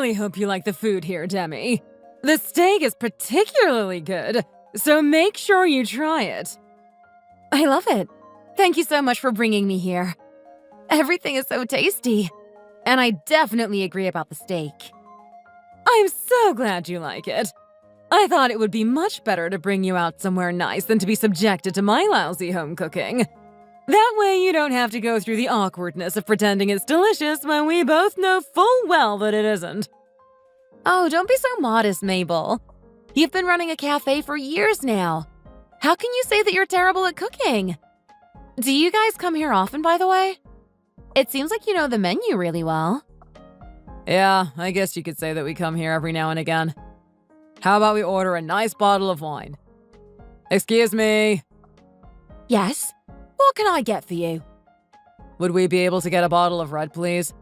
really hope you like the food here, Demi. The steak is particularly good, so make sure you try it. I love it. Thank you so much for bringing me here. Everything is so tasty. And I definitely agree about the steak. I'm so glad you like it. I thought it would be much better to bring you out somewhere nice than to be subjected to my lousy home cooking. That way you don't have to go through the awkwardness of pretending it's delicious when we both know full well that it isn't. Oh, don't be so modest, Mabel. You've been running a cafe for years now. How can you say that you're terrible at cooking? Do you guys come here often, by the way? It seems like you know the menu really well. Yeah, I guess you could say that we come here every now and again. How about we order a nice bottle of wine? Excuse me. Yes? What can I get for you? Would we be able to get a bottle of red, please?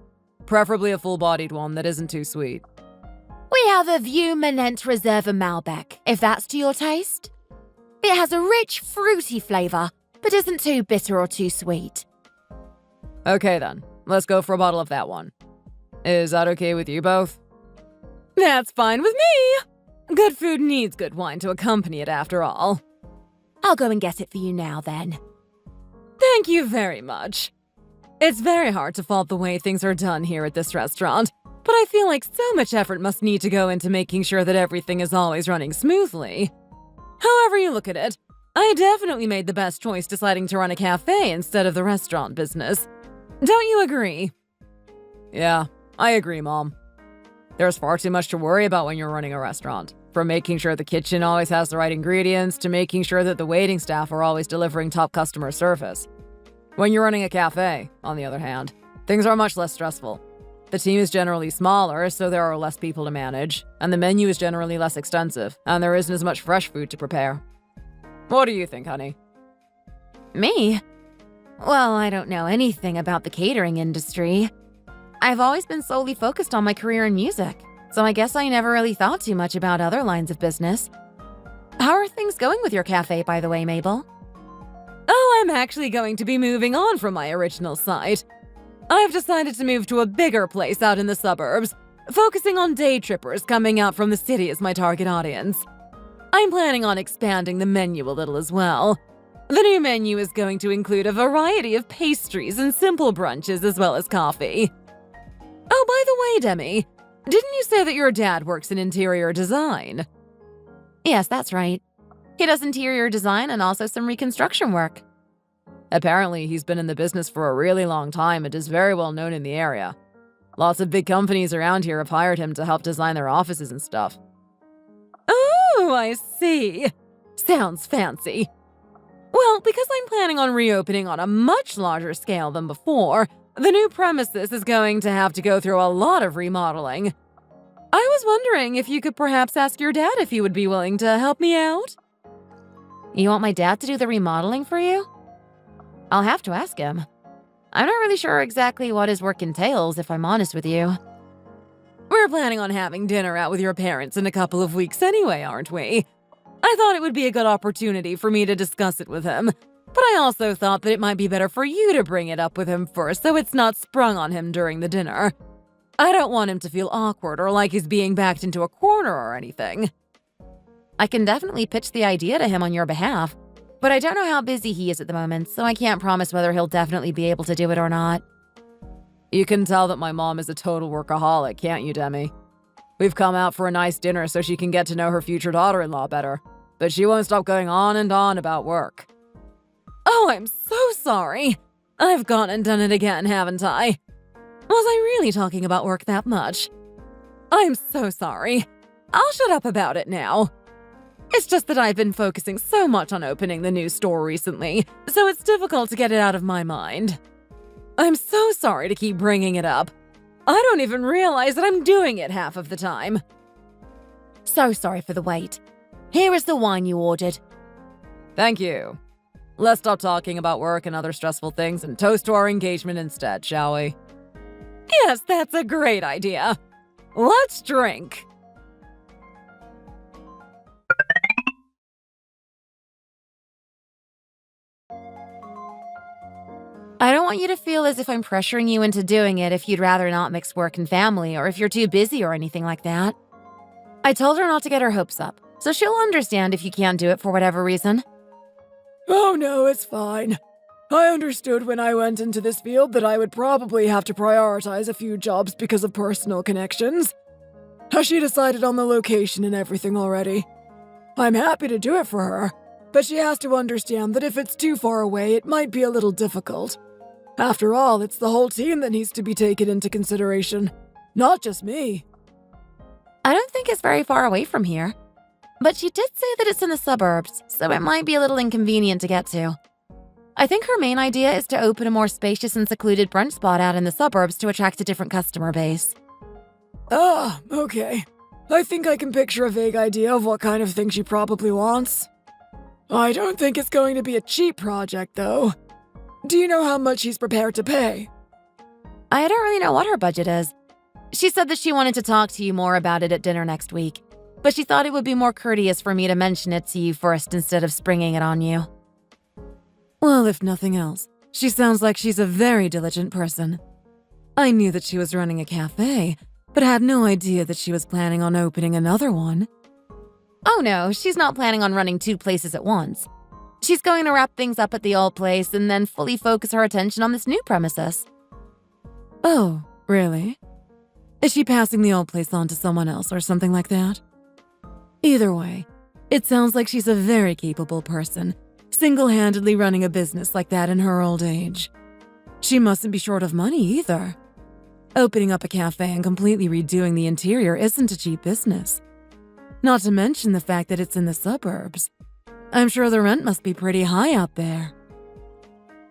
Preferably a full-bodied one that isn't too sweet. We have a Vieux Manent Reserve Malbec, if that's to your taste. It has a rich, fruity flavour, but isn't too bitter or too sweet. Okay then, let's go for a bottle of that one. Is that okay with you both? That's fine with me! Good food needs good wine to accompany it after all. I'll go and get it for you now then. Thank you very much. It's very hard to fault the way things are done here at this restaurant, but I feel like so much effort must need to go into making sure that everything is always running smoothly. However you look at it, I definitely made the best choice deciding to run a cafe instead of the restaurant business. Don't you agree? Yeah, I agree, Mom. There's far too much to worry about when you're running a restaurant. From making sure the kitchen always has the right ingredients to making sure that the waiting staff are always delivering top customer service. When you're running a cafe, on the other hand, things are much less stressful. The team is generally smaller, so there are less people to manage, and the menu is generally less extensive, and there isn't as much fresh food to prepare. What do you think, honey? Me? Well, I don't know anything about the catering industry. I've always been solely focused on my career in music, so I guess I never really thought too much about other lines of business. How are things going with your cafe, by the way, Mabel? Oh, I'm actually going to be moving on from my original site. I've decided to move to a bigger place out in the suburbs, focusing on day trippers coming out from the city as my target audience. I'm planning on expanding the menu a little as well. The new menu is going to include a variety of pastries and simple brunches as well as coffee. Oh, by the way, Demi, didn't you say that your dad works in interior design? Yes, that's right. He does interior design and also some reconstruction work. Apparently, he's been in the business for a really long time and is very well known in the area. Lots of big companies around here have hired him to help design their offices and stuff. Oh, I see. Sounds fancy. Well, because I'm planning on reopening on a much larger scale than before, the new premises is going to have to go through a lot of remodeling. I was wondering if you could perhaps ask your dad if he would be willing to help me out. You want my dad to do the remodeling for you? I'll have to ask him. I'm not really sure exactly what his work entails, if I'm honest with you. We're planning on having dinner out with your parents in a couple of weeks anyway, aren't we? I thought it would be a good opportunity for me to discuss it with him, but I also thought that it might be better for you to bring it up with him first so it's not sprung on him during the dinner. I don't want him to feel awkward or like he's being backed into a corner or anything. I can definitely pitch the idea to him on your behalf, but I don't know how busy he is at the moment, so I can't promise whether he'll definitely be able to do it or not. You can tell that my mom is a total workaholic, can't you, Demi? We've come out for a nice dinner so she can get to know her future daughter-in-law better, but she won't stop going on and on about work. Oh, I'm so sorry. I've gone and done it again, haven't I? Was I really talking about work that much? I'm so sorry. I'll shut up about it now. It's just that I've been focusing so much on opening the new store recently, so it's difficult to get it out of my mind. I'm so sorry to keep bringing it up. I don't even realize that I'm doing it half of the time. So sorry for the wait. Here is the wine you ordered. Thank you. Let's stop talking about work and other stressful things and toast to our engagement instead, shall we? Yes, that's a great idea. Let's drink. I don't want you to feel as if I'm pressuring you into doing it if you'd rather not mix work and family or if you're too busy or anything like that. I told her not to get her hopes up, so she'll understand if you can't do it for whatever reason. Oh no, it's fine. I understood when I went into this field that I would probably have to prioritize a few jobs because of personal connections. Has she decided on the location and everything already? I'm happy to do it for her, but she has to understand that if it's too far away, it might be a little difficult. After all, it's the whole team that needs to be taken into consideration, not just me. I don't think it's very far away from here, but she did say that it's in the suburbs, so it might be a little inconvenient to get to. I think her main idea is to open a more spacious and secluded brunch spot out in the suburbs to attract a different customer base. Ah, okay. I think I can picture a vague idea of what kind of thing she probably wants. I don't think it's going to be a cheap project, though. Do you know how much she's prepared to pay? I don't really know what her budget is. She said that she wanted to talk to you more about it at dinner next week, but she thought it would be more courteous for me to mention it to you first instead of springing it on you. Well, if nothing else, she sounds like she's a very diligent person. I knew that she was running a cafe, but had no idea that she was planning on opening another one. Oh no, she's not planning on running 2 places at once. She's going to wrap things up at the old place and then fully focus her attention on this new premises. Oh, really? Is she passing the old place on to someone else or something like that? Either way, it sounds like she's a very capable person, single-handedly running a business like that in her old age. She mustn't be short of money either. Opening up a cafe and completely redoing the interior isn't a cheap business. Not to mention the fact that it's in the suburbs. I'm sure the rent must be pretty high out there.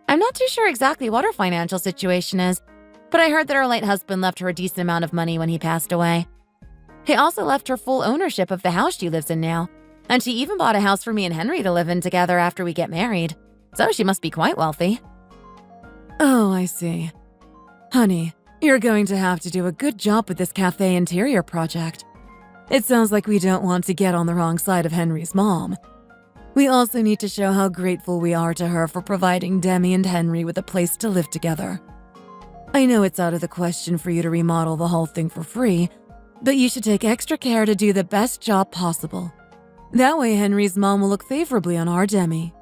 I'm not too sure exactly what her financial situation is, but I heard that her late husband left her a decent amount of money when he passed away. He also left her full ownership of the house she lives in now, and she even bought a house for me and Henry to live in together after we get married. So she must be quite wealthy. Oh, I see. Honey, you're going to have to do a good job with this cafe interior project. It sounds like we don't want to get on the wrong side of Henry's mom. We also need to show how grateful we are to her for providing Demi and Henry with a place to live together. I know it's out of the question for you to remodel the whole thing for free, but you should take extra care to do the best job possible. That way Henry's mom will look favorably on our Demi.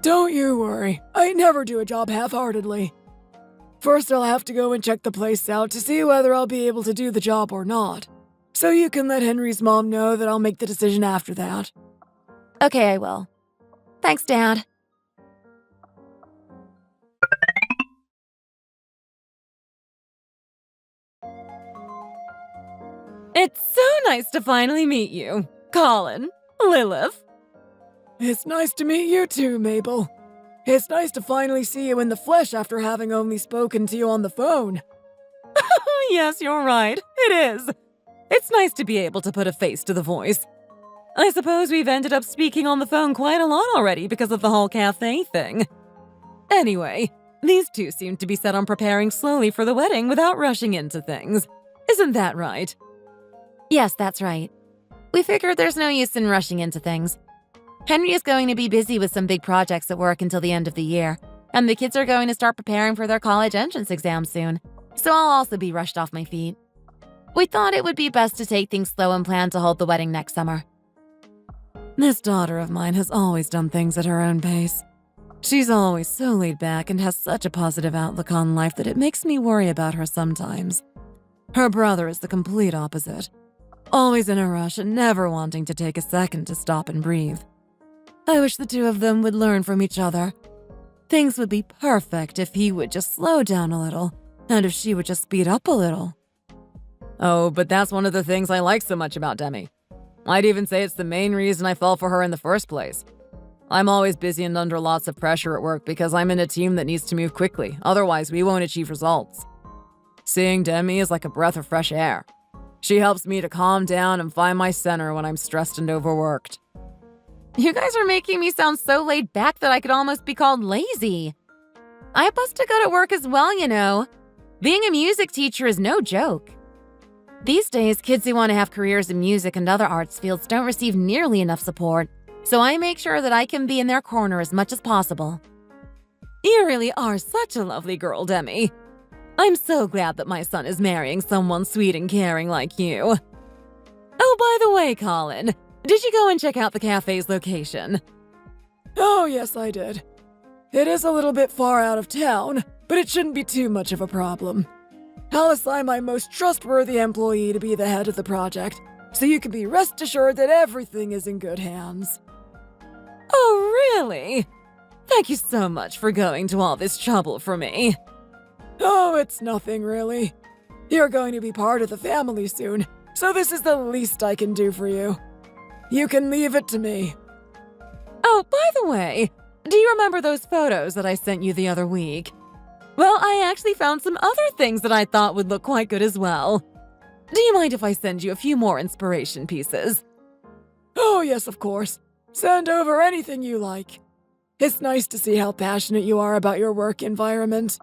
Don't you worry, I never do a job half-heartedly. First I'll have to go and check the place out to see whether I'll be able to do the job or not. So you can let Henry's mom know that I'll make the decision after that. Okay, I will. Thanks, Dad. It's so nice to finally meet you, Colin, Lilith. It's nice to meet you too, Mabel. It's nice to finally see you in the flesh after having only spoken to you on the phone. Yes, you're right. It is. It's nice to be able to put a face to the voice. I suppose we've ended up speaking on the phone quite a lot already because of the whole cafe thing. Anyway, these two seem to be set on preparing slowly for the wedding without rushing into things. Isn't that right? Yes, that's right. We figured there's no use in rushing into things. Henry is going to be busy with some big projects at work until the end of the year, and the kids are going to start preparing for their college entrance exams soon, so I'll also be rushed off my feet. We thought it would be best to take things slow and plan to hold the wedding next summer. This daughter of mine has always done things at her own pace. She's always so laid back and has such a positive outlook on life that it makes me worry about her sometimes. Her brother is the complete opposite. Always in a rush and never wanting to take a second to stop and breathe. I wish the two of them would learn from each other. Things would be perfect if he would just slow down a little, and if she would just speed up a little. Oh, but that's one of the things I like so much about Demi. I'd even say it's the main reason I fell for her in the first place. I'm always busy and under lots of pressure at work because I'm in a team that needs to move quickly, otherwise we won't achieve results. Seeing Demi is like a breath of fresh air. She helps me to calm down and find my center when I'm stressed and overworked. You guys are making me sound so laid back that I could almost be called lazy. I bust to go to work as well, you know. Being a music teacher is no joke. These days, kids who want to have careers in music and other arts fields don't receive nearly enough support, so I make sure that I can be in their corner as much as possible. You really are such a lovely girl, Demi. I'm so glad that my son is marrying someone sweet and caring like you. Oh, by the way, Colin, did you go and check out the cafe's location? Oh, yes, I did. It is a little bit far out of town, but it shouldn't be too much of a problem. I'll assign my most trustworthy employee to be the head of the project, so you can be rest assured that everything is in good hands. Oh, really? Thank you so much for going to all this trouble for me. Oh, it's nothing really. You're going to be part of the family soon, so this is the least I can do for you. You can leave it to me. Oh, by the way, do you remember those photos that I sent you the other week? Well, I actually found some other things that I thought would look quite good as well. Do you mind if I send you a few more inspiration pieces? Oh, yes, of course. Send over anything you like. It's nice to see how passionate you are about your work environment.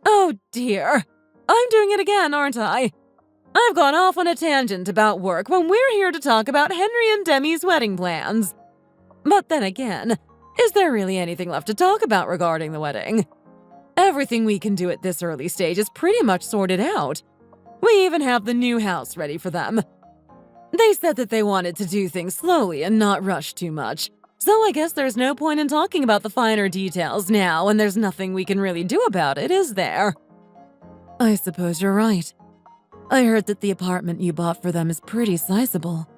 Oh dear. I'm doing it again, aren't I? I've gone off on a tangent about work when we're here to talk about Henry and Demi's wedding plans. But then again, is there really anything left to talk about regarding the wedding? Everything we can do at this early stage is pretty much sorted out. We even have the new house ready for them. They said that they wanted to do things slowly and not rush too much. So I guess there's no point in talking about the finer details now, and there's nothing we can really do about it, is there? I suppose you're right. I heard that the apartment you bought for them is pretty sizable.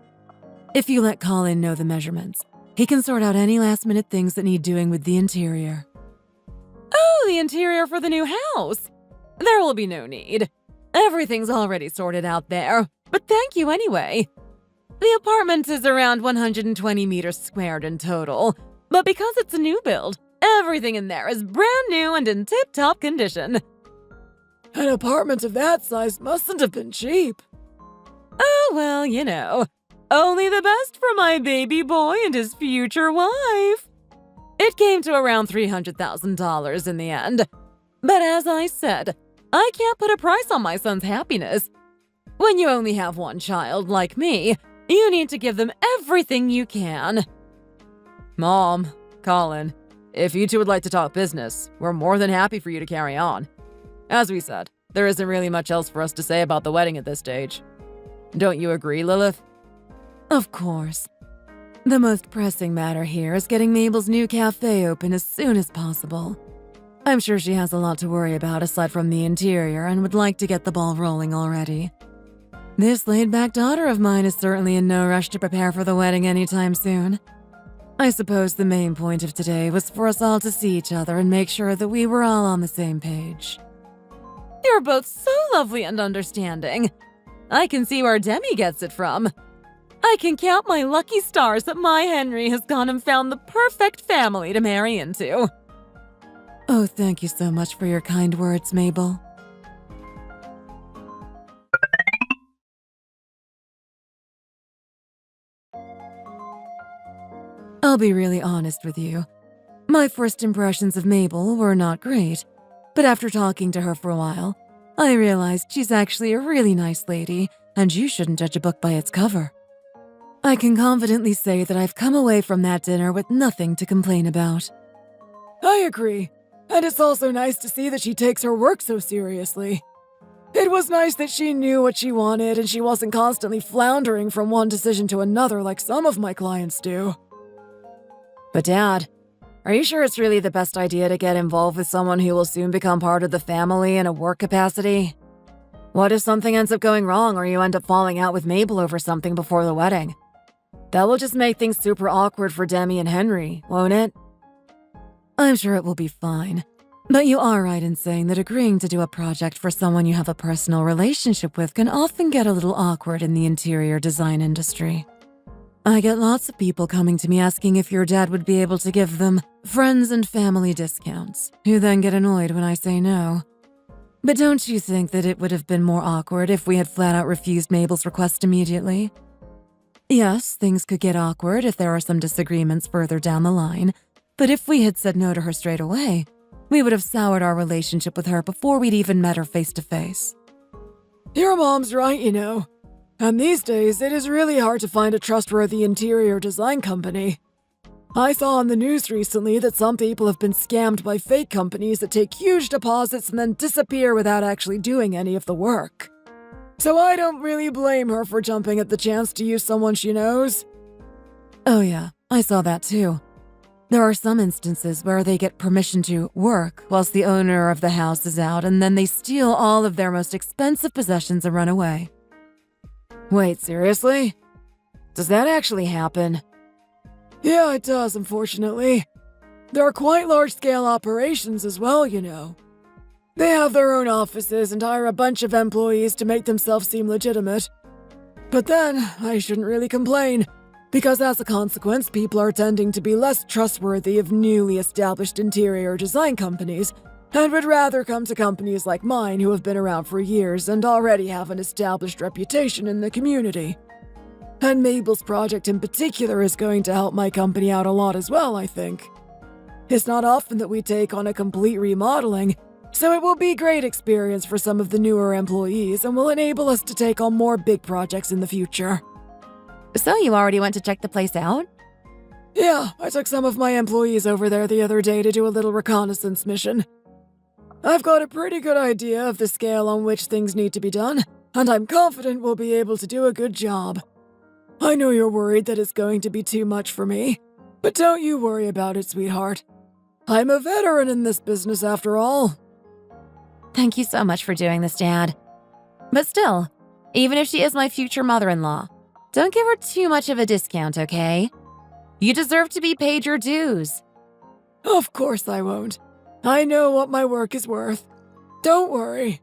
If you let Colin know the measurements, he can sort out any last-minute things that need doing with the interior. Oh, the interior for the new house! There will be no need. Everything's already sorted out there, but thank you anyway. The apartment is around 120 meters squared in total, but because it's a new build, everything in there is brand new and in tip-top condition. An apartment of that size mustn't have been cheap. Oh, well, you know, only the best for my baby boy and his future wife. It came to around $300,000 in the end. But as I said, I can't put a price on my son's happiness. When you only have one child, like me, you need to give them everything you can. Mom, Colin, if you two would like to talk business, we're more than happy for you to carry on. As we said, there isn't really much else for us to say about the wedding at this stage. Don't you agree, Lilith? Of course. The most pressing matter here is getting Mabel's new cafe open as soon as possible. I'm sure she has a lot to worry about aside from the interior and would like to get the ball rolling already. This laid-back daughter of mine is certainly in no rush to prepare for the wedding anytime soon. I suppose the main point of today was for us all to see each other and make sure that we were all on the same page. You're both so lovely and understanding. I can see where Demi gets it from. I can count my lucky stars that my Henry has gone and found the perfect family to marry into. Oh, thank you so much for your kind words, Mabel. I'll be really honest with you. My first impressions of Mabel were not great, but after talking to her for a while, I realized she's actually a really nice lady, and you shouldn't judge a book by its cover. I can confidently say that I've come away from that dinner with nothing to complain about. I agree. And it's also nice to see that she takes her work so seriously. It was nice that she knew what she wanted and she wasn't constantly floundering from one decision to another like some of my clients do. But Dad, are you sure it's really the best idea to get involved with someone who will soon become part of the family in a work capacity? What if something ends up going wrong or you end up falling out with Mabel over something before the wedding? That will just make things super awkward for Demi and Henry, won't it? I'm sure it will be fine. But you are right in saying that agreeing to do a project for someone you have a personal relationship with can often get a little awkward in the interior design industry. I get lots of people coming to me asking if your dad would be able to give them friends and family discounts, who then get annoyed when I say no. But don't you think that it would have been more awkward if we had flat out refused Mabel's request immediately? Yes, things could get awkward if there are some disagreements further down the line, but if we had said no to her straight away, we would have soured our relationship with her before we'd even met her face to face. Your mom's right, you know. And these days, it is really hard to find a trustworthy interior design company. I saw on the news recently that some people have been scammed by fake companies that take huge deposits and then disappear without actually doing any of the work. So I don't really blame her for jumping at the chance to use someone she knows. Oh yeah, I saw that too. There are some instances where they get permission to work whilst the owner of the house is out, and then they steal all of their most expensive possessions and run away. Wait, seriously? Does that actually happen? Yeah, it does, unfortunately. There are quite large-scale operations as well, you know. They have their own offices and hire a bunch of employees to make themselves seem legitimate. But then, I shouldn't really complain, because as a consequence, people are tending to be less trustworthy of newly established interior design companies, and would rather come to companies like mine who have been around for years and already have an established reputation in the community. And Mabel's project in particular is going to help my company out a lot as well, I think. It's not often that we take on a complete remodeling, so it will be a great experience for some of the newer employees and will enable us to take on more big projects in the future. So you already went to check the place out? Yeah, I took some of my employees over there the other day to do a little reconnaissance mission. I've got a pretty good idea of the scale on which things need to be done, and I'm confident we'll be able to do a good job. I know you're worried that it's going to be too much for me, but don't you worry about it, sweetheart. I'm a veteran in this business after all. Thank you so much for doing this, Dad. But still, even if she is my future mother-in-law, don't give her too much of a discount, okay? You deserve to be paid your dues. Of course I won't. I know what my work is worth. Don't worry.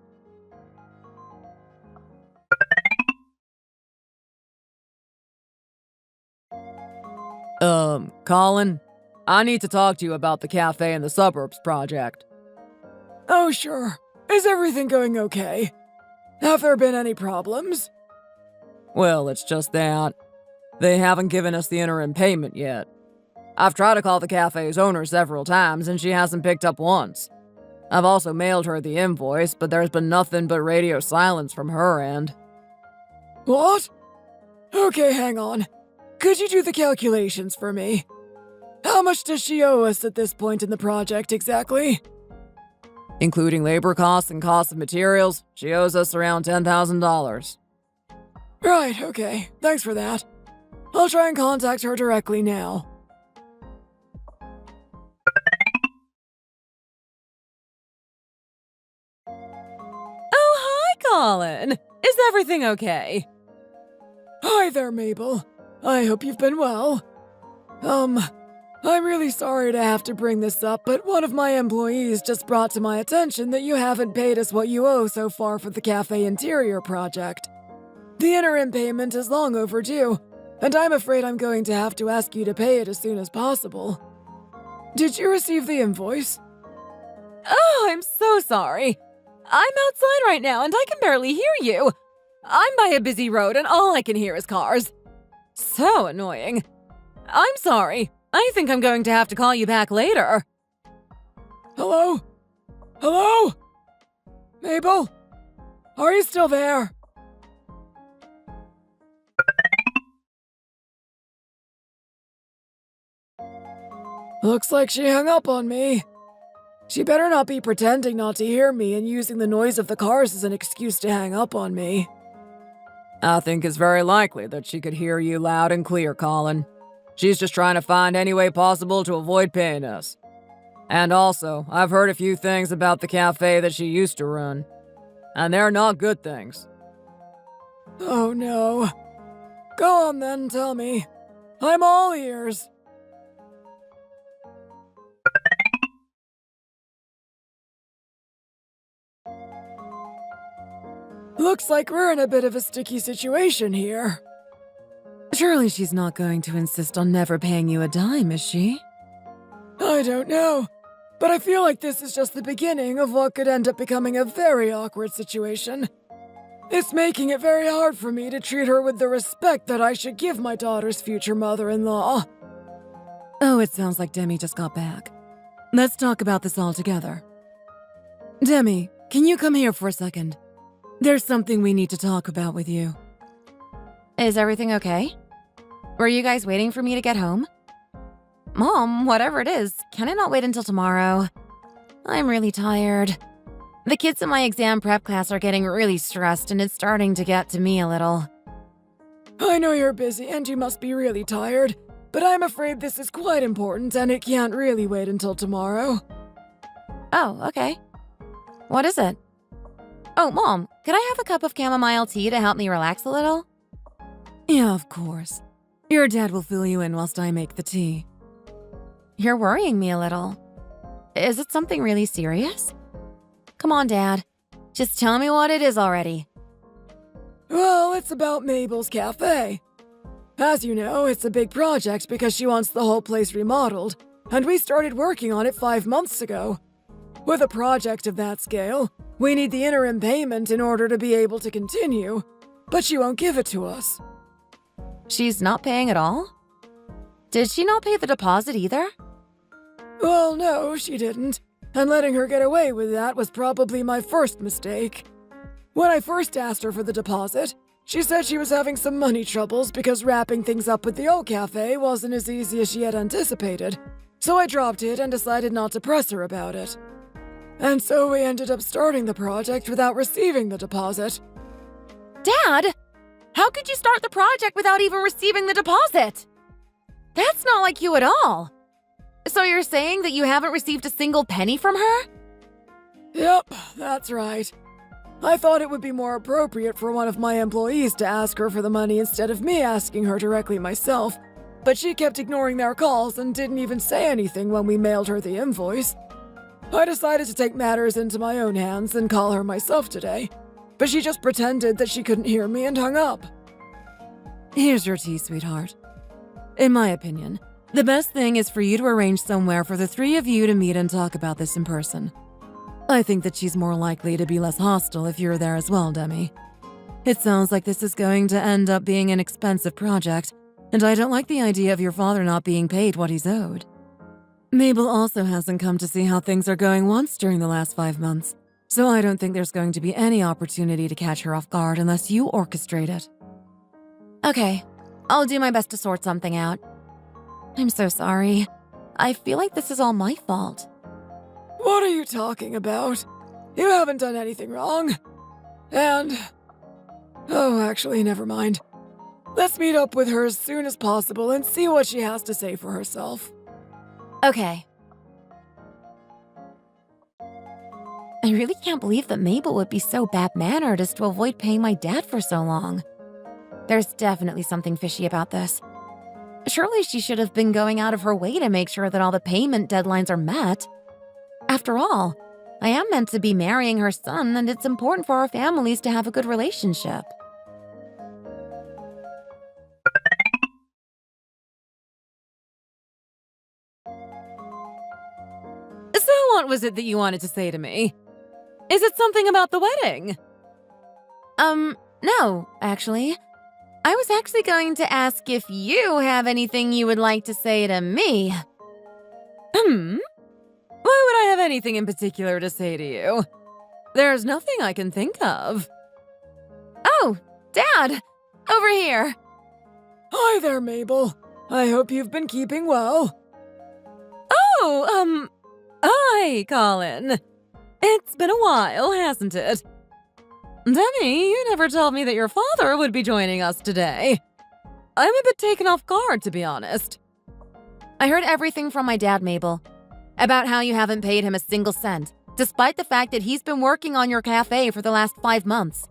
Colin, I need to talk to you about the cafe in the suburbs project. Oh, sure. Is everything going okay? Have there been any problems? Well, it's just that they haven't given us the interim payment yet. I've tried to call the cafe's owner several times and she hasn't picked up once. I've also mailed her the invoice, but there's been nothing but radio silence from her end. What? Okay, hang on. Could you do the calculations for me? How much does she owe us at this point in the project exactly? Including labor costs and costs of materials, she owes us around $10,000. Right, okay. Thanks for that. I'll try and contact her directly now. Oh, hi, Colin. Is everything okay? Hi there, Mabel. I hope you've been well. I'm really sorry to have to bring this up, but one of my employees just brought to my attention that you haven't paid us what you owe so far for the cafe interior project. The interim payment is long overdue, and I'm afraid I'm going to have to ask you to pay it as soon as possible. Did you receive the invoice? Oh, I'm so sorry. I'm outside right now and I can barely hear you. I'm by a busy road and all I can hear is cars. So annoying. I'm sorry. I think I'm going to have to call you back later. Hello? Hello? Mabel? Are you still there? Looks like she hung up on me. She better not be pretending not to hear me and using the noise of the cars as an excuse to hang up on me. I think it's very likely that she could hear you loud and clear, Colin. She's just trying to find any way possible to avoid paying us. And also, I've heard a few things about the cafe that she used to run. And they're not good things. Oh no. Go on then, tell me. I'm all ears. Looks like we're in a bit of a sticky situation here. Surely she's not going to insist on never paying you a dime, is she? I don't know, but I feel like this is just the beginning of what could end up becoming a very awkward situation. It's making it very hard for me to treat her with the respect that I should give my daughter's future mother-in-law. Oh, it sounds like Demi just got back. Let's talk about this all together. Demi, can you come here for a second? There's something we need to talk about with you. Is everything okay? Were you guys waiting for me to get home? Mom, whatever it is, can it not wait until tomorrow? I'm really tired. The kids in my exam prep class are getting really stressed and it's starting to get to me a little. I know you're busy and you must be really tired, but I'm afraid this is quite important and it can't really wait until tomorrow. Oh, okay. What is it? Oh, Mom, could I have a cup of chamomile tea to help me relax a little? Yeah, of course. Your dad will fill you in whilst I make the tea. You're worrying me a little. Is it something really serious? Come on, Dad. Just tell me what it is already. Well, it's about Mabel's cafe. As you know, it's a big project because she wants the whole place remodeled, and we started working on it 5 months ago. With a project of that scale, we need the interim payment in order to be able to continue, but she won't give it to us. She's not paying at all? Did she not pay the deposit either? Well, no, she didn't, and letting her get away with that was probably my first mistake. When I first asked her for the deposit, she said she was having some money troubles because wrapping things up with the old cafe wasn't as easy as she had anticipated, so I dropped it and decided not to press her about it. And so we ended up starting the project without receiving the deposit. Dad! How could you start the project without even receiving the deposit? That's not like you at all. So you're saying that you haven't received a single penny from her? Yep, that's right. I thought it would be more appropriate for one of my employees to ask her for the money instead of me asking her directly myself, but she kept ignoring their calls and didn't even say anything when we mailed her the invoice. I decided to take matters into my own hands and call her myself today, but she just pretended that she couldn't hear me and hung up. Here's your tea, sweetheart. In my opinion, the best thing is for you to arrange somewhere for the three of you to meet and talk about this in person. I think that she's more likely to be less hostile if you're there as well, Demi. It sounds like this is going to end up being an expensive project, and I don't like the idea of your father not being paid what he's owed. Mabel also hasn't come to see how things are going once during the last 5 months, so I don't think there's going to be any opportunity to catch her off guard unless you orchestrate it. Okay, I'll do my best to sort something out. I'm so sorry. I feel like this is all my fault. What are you talking about? You haven't done anything wrong. And... oh, actually, never mind. Let's meet up with her as soon as possible and see what she has to say for herself. Okay. I really can't believe that Mabel would be so bad-mannered as to avoid paying my dad for so long. There's definitely something fishy about this. Surely she should have been going out of her way to make sure that all the payment deadlines are met. After all, I am meant to be marrying her son, and it's important for our families to have a good relationship. So what was it that you wanted to say to me? Is it something about the wedding? No, actually. I was actually going to ask if you have anything you would like to say to me. Why would I have anything in particular to say to you? There's nothing I can think of. Oh, Dad! Over here! Hi there, Mabel. I hope you've been keeping well. Oh, hi, Colin. It's been a while, hasn't it? Demi, you never told me that your father would be joining us today. I'm a bit taken off guard, to be honest. I heard everything from my dad, Mabel, about how you haven't paid him a single cent, despite the fact that he's been working on your cafe for the last 5 months.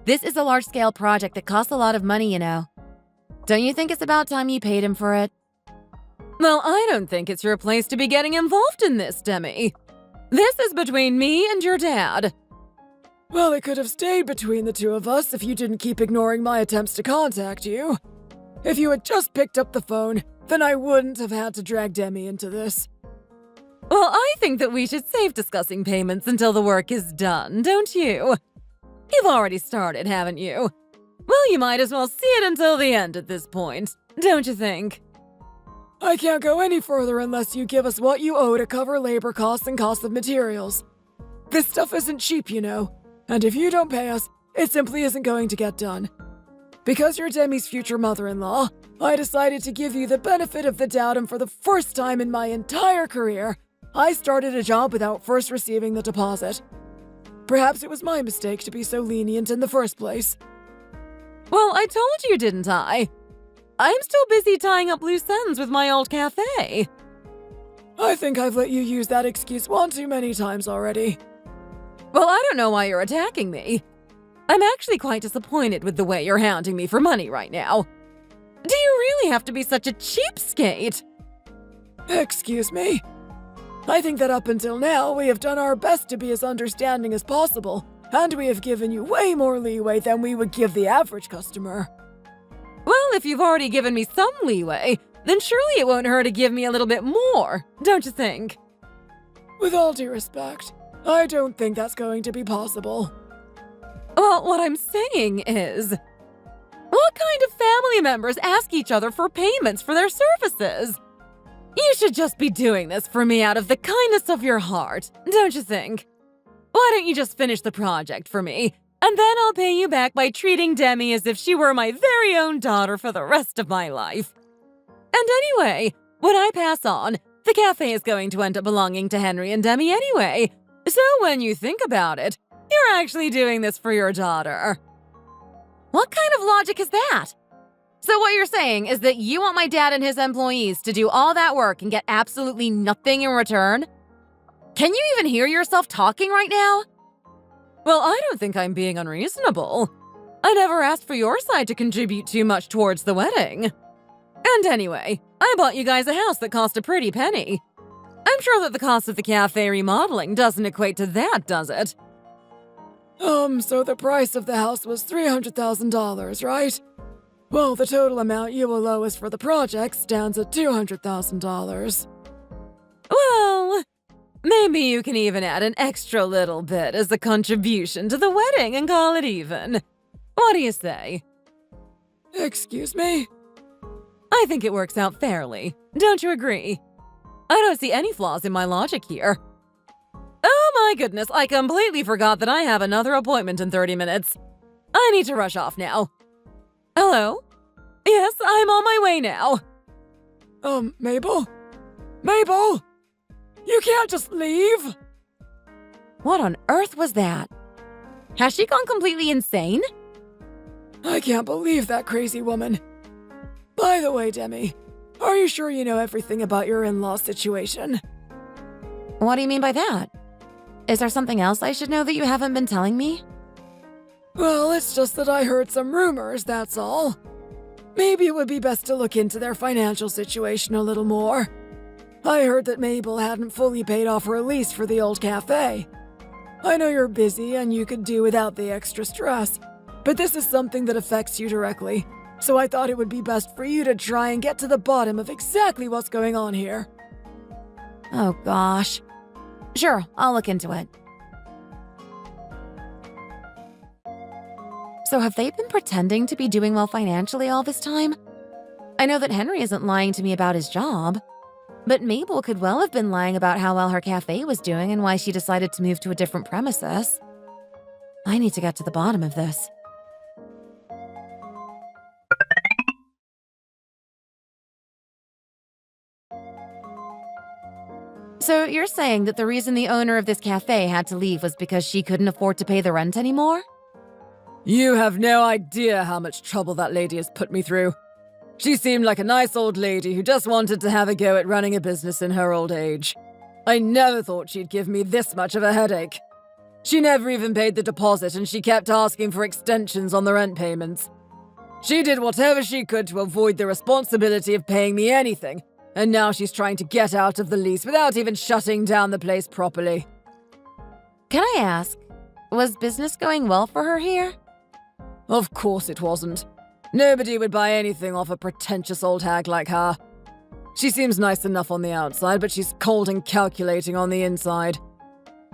This is a large-scale project that costs a lot of money, you know. Don't you think it's about time you paid him for it? Well, I don't think it's your place to be getting involved in this, Demi. This is between me and your dad. Well, it could have stayed between the two of us if you didn't keep ignoring my attempts to contact you. If you had just picked up the phone, then I wouldn't have had to drag Demi into this. Well, I think that we should save discussing payments until the work is done, don't you? You've already started, haven't you? Well, you might as well see it until the end at this point, don't you think? I can't go any further unless you give us what you owe to cover labor costs and costs of materials. This stuff isn't cheap, you know, and if you don't pay us, it simply isn't going to get done. Because you're Demi's future mother-in-law, I decided to give you the benefit of the doubt, and for the first time in my entire career, I started a job without first receiving the deposit. Perhaps it was my mistake to be so lenient in the first place. Well, I told you, didn't I? I'm still busy tying up loose ends with my old cafe. I think I've let you use that excuse one too many times already. Well, I don't know why you're attacking me. I'm actually quite disappointed with the way you're hounding me for money right now. Do you really have to be such a cheapskate? Excuse me? I think that up until now, we have done our best to be as understanding as possible, and we have given you way more leeway than we would give the average customer. Well, if you've already given me some leeway, then surely it won't hurt to give me a little bit more, don't you think? With all due respect, I don't think that's going to be possible. Well, what I'm saying is, what kind of family members ask each other for payments for their services? You should just be doing this for me out of the kindness of your heart, don't you think? Why don't you just finish the project for me, and then I'll pay you back by treating Demi as if she were my very own daughter for the rest of my life. And anyway, when I pass on, the cafe is going to end up belonging to Henry and Demi anyway. So when you think about it, you're actually doing this for your daughter. What kind of logic is that? So what you're saying is that you want my dad and his employees to do all that work and get absolutely nothing in return? Can you even hear yourself talking right now? Well, I don't think I'm being unreasonable. I never asked for your side to contribute too much towards the wedding. And anyway, I bought you guys a house that cost a pretty penny. I'm sure that the cost of the cafe remodeling doesn't equate to that, does it? So the price of the house was $300,000, right? Well, the total amount you will owe us for the project stands at $200,000. Well, maybe you can even add an extra little bit as a contribution to the wedding and call it even. What do you say? Excuse me? I think it works out fairly. Don't you agree? I don't see any flaws in my logic here. Oh my goodness, I completely forgot that I have another appointment in 30 minutes. I need to rush off now. Hello? Yes, I'm on my way now. Mabel? Mabel! You can't just leave! What on earth was that? Has she gone completely insane? I can't believe that crazy woman. By the way, Demi, are you sure you know everything about your in-law situation? What do you mean by that? Is there something else I should know that you haven't been telling me? Well, it's just that I heard some rumors, that's all. Maybe it would be best to look into their financial situation a little more. I heard that Mabel hadn't fully paid off her lease for the old cafe. I know you're busy and you could do without the extra stress, but this is something that affects you directly, so I thought it would be best for you to try and get to the bottom of exactly what's going on here. Oh gosh. Sure, I'll look into it. So have they been pretending to be doing well financially all this time? I know that Henry isn't lying to me about his job, but Mabel could well have been lying about how well her cafe was doing and why she decided to move to a different premises. I need to get to the bottom of this. So you're saying that the reason the owner of this cafe had to leave was because she couldn't afford to pay the rent anymore? You have no idea how much trouble that lady has put me through. She seemed like a nice old lady who just wanted to have a go at running a business in her old age. I never thought she'd give me this much of a headache. She never even paid the deposit and she kept asking for extensions on the rent payments. She did whatever she could to avoid the responsibility of paying me anything, and now she's trying to get out of the lease without even shutting down the place properly. Can I ask, was business going well for her here? Of course it wasn't. Nobody would buy anything off a pretentious old hag like her. She seems nice enough on the outside, but she's cold and calculating on the inside.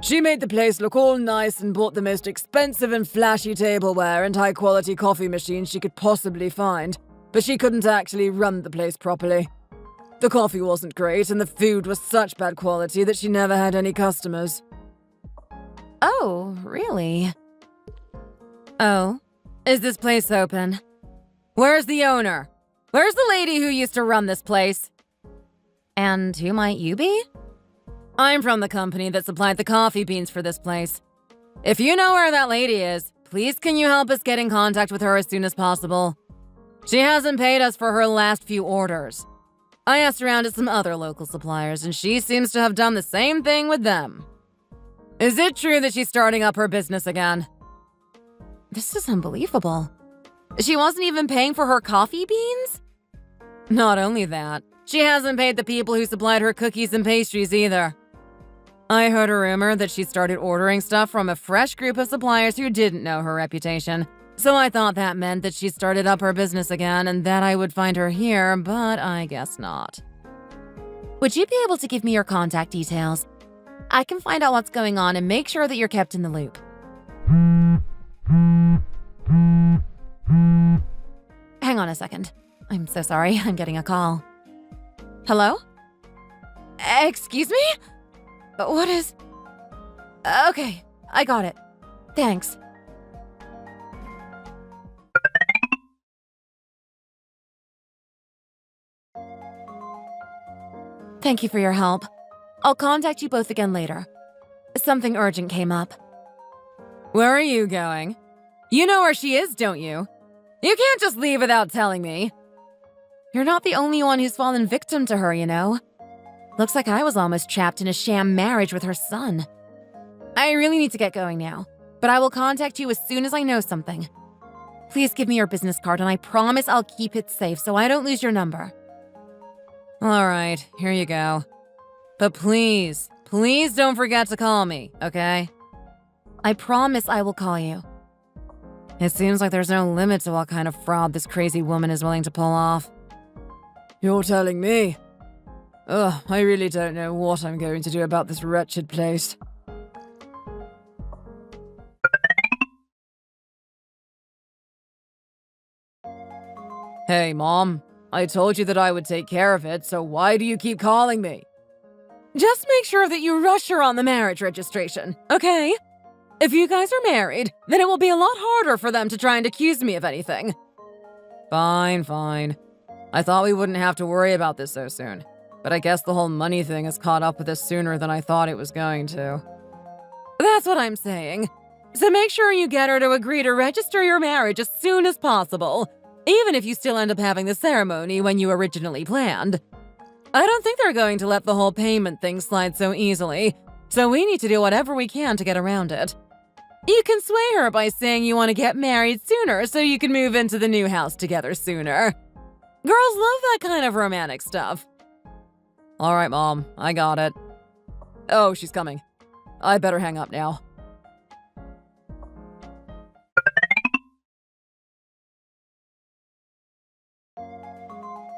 She made the place look all nice and bought the most expensive and flashy tableware and high-quality coffee machines she could possibly find, but she couldn't actually run the place properly. The coffee wasn't great, and the food was such bad quality that she never had any customers. Oh, really? Oh, is this place open? Where's the owner? Where's the lady who used to run this place? And who might you be? I'm from the company that supplied the coffee beans for this place. If you know where that lady is, please can you help us get in contact with her as soon as possible? She hasn't paid us for her last few orders. I asked around at some other local suppliers, and she seems to have done the same thing with them. Is it true that she's starting up her business again? This is unbelievable. She wasn't even paying for her coffee beans? Not only that, she hasn't paid the people who supplied her cookies and pastries either. I heard a rumor that she started ordering stuff from a fresh group of suppliers who didn't know her reputation. So I thought that meant that she started up her business again and that I would find her here, but I guess not. Would you be able to give me your contact details? I can find out what's going on and make sure that you're kept in the loop. Hang on a second. I'm so sorry, I'm getting a call. Hello? Excuse me? What is... Okay, I got it. Thanks. Thank you for your help. I'll contact you both again later. Something urgent came up. Where are you going? You know where she is, don't you? You can't just leave without telling me. You're not the only one who's fallen victim to her, you know. Looks like I was almost trapped in a sham marriage with her son. I really need to get going now, but I will contact you as soon as I know something. Please give me your business card and I promise I'll keep it safe so I don't lose your number. All right, here you go. But please don't forget to call me, okay? I promise I will call you. It seems like there's no limit to what kind of fraud this crazy woman is willing to pull off. You're telling me? Ugh, I really don't know what I'm going to do about this wretched place. Hey, Mom. I told you that I would take care of it, so why do you keep calling me? Just make sure that you rush her on the marriage registration, okay? If you guys are married, then it will be a lot harder for them to try and accuse me of anything. Fine. I thought we wouldn't have to worry about this so soon, but I guess the whole money thing has caught up with us sooner than I thought it was going to. That's what I'm saying. So make sure you get her to agree to register your marriage as soon as possible, even if you still end up having the ceremony when you originally planned. I don't think they're going to let the whole payment thing slide so easily, so we need to do whatever we can to get around it. You can sway her by saying you want to get married sooner so you can move into the new house together sooner. Girls love that kind of romantic stuff. All right, Mom, I got it. Oh, she's coming. I better hang up now.